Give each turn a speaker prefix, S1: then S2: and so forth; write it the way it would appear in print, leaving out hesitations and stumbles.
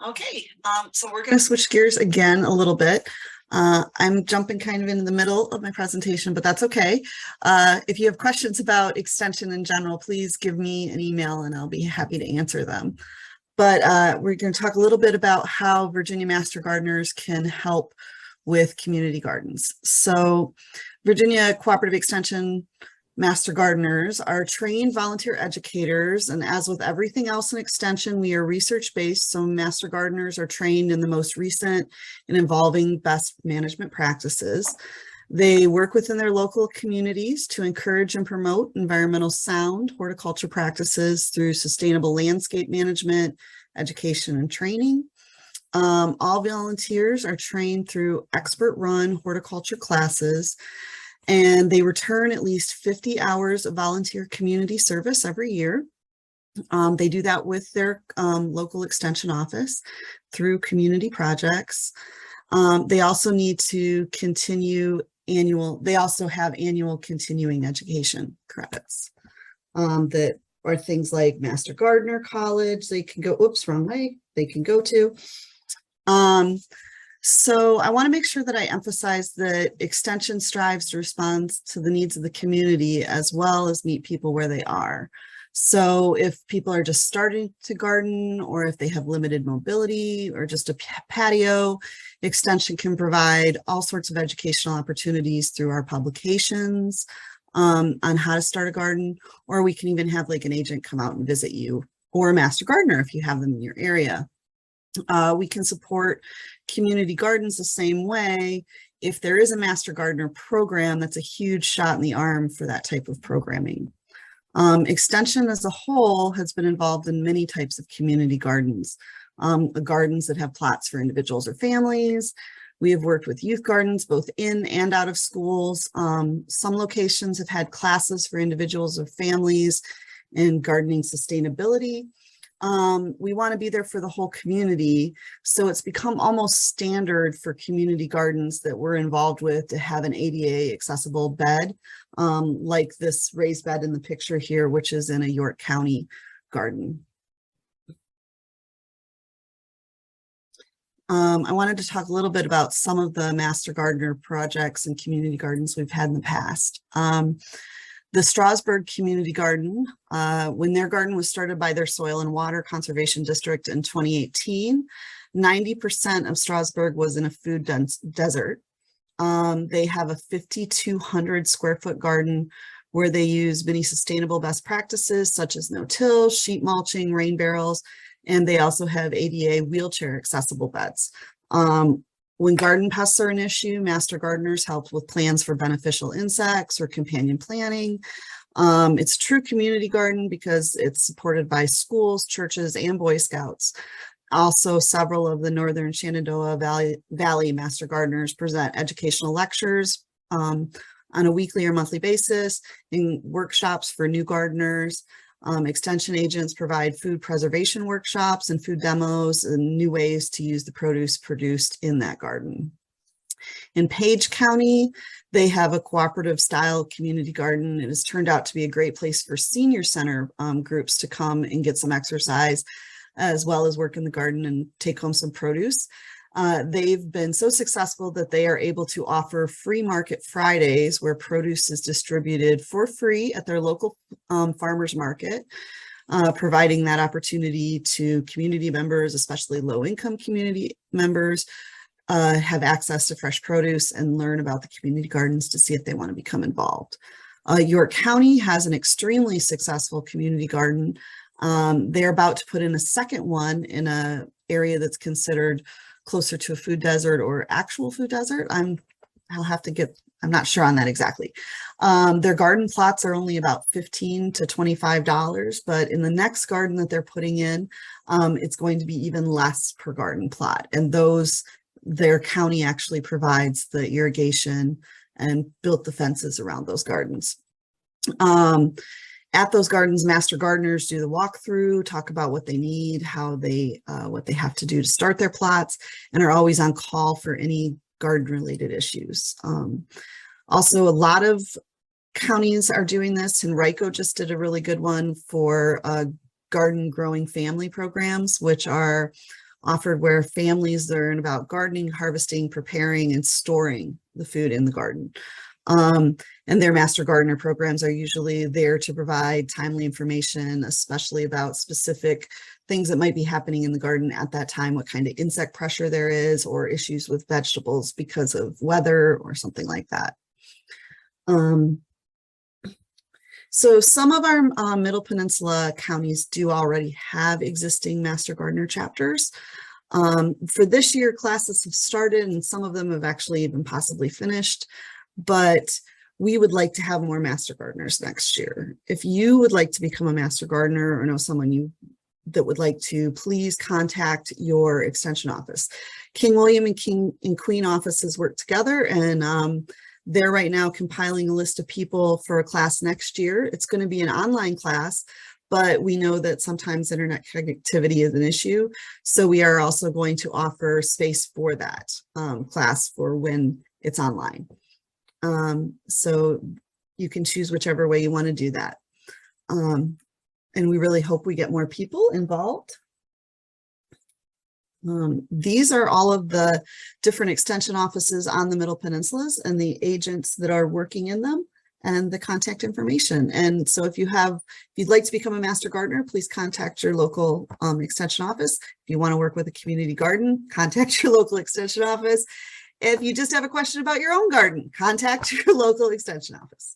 S1: Okay, so we're going to switch gears again a little bit. I'm jumping kind of into the middle of my presentation, but that's okay. If you have questions about extension in general, please give me an email and I'll be happy to answer them. But we're going to talk a little bit about how Virginia Master Gardeners can help with community gardens. So Virginia Cooperative Extension Master Gardeners are trained volunteer educators, and as with everything else in extension, we are research-based, so Master Gardeners are trained in the most recent and involving best management practices. They work within their local communities to encourage and promote environmental sound horticulture practices through sustainable landscape management, education, and training. All volunteers are trained through expert-run horticulture classes, and they return at least 50 hours of volunteer community service every year. They do that with their local extension office through community projects. They also need to they also have annual continuing education credits that are things like Master Gardener College. They can go, oops, wrong way, they can go to. So I want to make sure that I emphasize that extension strives to respond to the needs of the community as well as meet people where they are. So if people are just starting to garden, or if they have limited mobility or just a patio, extension can provide all sorts of educational opportunities through our publications on how to start a garden, or we can even have like an agent come out and visit you, or a master gardener if you have them in your area. We can support community gardens the same way. If there is a Master Gardener program, that's a huge shot in the arm for that type of programming. Extension as a whole has been involved in many types of community gardens, gardens that have plots for individuals or families. We have worked with youth gardens, both in and out of schools. Some locations have had classes for individuals or families in gardening sustainability. We want to be there for the whole community. So it's become almost standard for community gardens that we're involved with to have an ADA accessible bed, like this raised bed in the picture here, which is in a York County garden. I wanted to talk a little bit about some of the Master Gardener projects and community gardens we've had in the past. The Strasbourg Community Garden, when their garden was started by their Soil and Water Conservation District in 2018, 90% of Strasbourg was in a food desert. They have a 5,200 square foot garden where they use many sustainable best practices such as no-till, sheet mulching, rain barrels, and they also have ADA wheelchair accessible beds. When garden pests are an issue, Master Gardeners help with plans for beneficial insects or companion planting. It's a true community garden because it's supported by schools, churches, and Boy Scouts. Also, several of the Northern Shenandoah Valley Master Gardeners present educational lectures on a weekly or monthly basis, and workshops for new gardeners. Extension agents provide food preservation workshops and food demos and new ways to use the produce produced in that garden. In Page County, they have a cooperative style community garden. It has turned out to be a great place for senior center groups to come and get some exercise, as well as work in the garden and take home some produce. They've been so successful that they are able to offer free market Fridays where produce is distributed for free at their local farmers market, providing that opportunity to community members, especially low-income community members, have access to fresh produce and learn about the community gardens to see if they want to become involved. York County has an extremely successful community garden. They're about to put in a second one in an area that's considered closer to a food desert or actual food desert. I'm not sure on that exactly. Their garden plots are only about $15 to $25, but in the next garden that they're putting in, it's going to be even less per garden plot. And their county actually provides the irrigation and built the fences around those gardens. At those gardens, Master Gardeners do the walkthrough, talk about what they need, what they have to do to start their plots, and are always on call for any garden-related issues. Also, a lot of counties are doing this, and Henrico just did a really good one for garden growing family programs, which are offered where families learn about gardening, harvesting, preparing, and storing the food in the garden. And their Master Gardener programs are usually there to provide timely information, especially about specific things that might be happening in the garden at that time, what kind of insect pressure there is, or issues with vegetables because of weather or something like that. So some of our Middle Peninsula counties do already have existing Master Gardener chapters. For this year, classes have started and some of them have actually even possibly finished, but we would like to have more Master Gardeners next year. If you would like to become a Master Gardener or know someone that would like to, please contact your extension office. King William and King and Queen offices work together, and they're right now compiling a list of people for a class next year. It's going to be an online class, but we know that sometimes internet connectivity is an issue. So we are also going to offer space for that class for when it's online. So you can choose whichever way you want to do that. And we really hope we get more people involved. These are all of the different extension offices on the Middle Peninsulas and the agents that are working in them and the contact information. And so if you'd like to become a Master Gardener, please contact your local extension office. If you want to work with a community garden, contact your local extension office. If you just have a question about your own garden, contact your local extension office.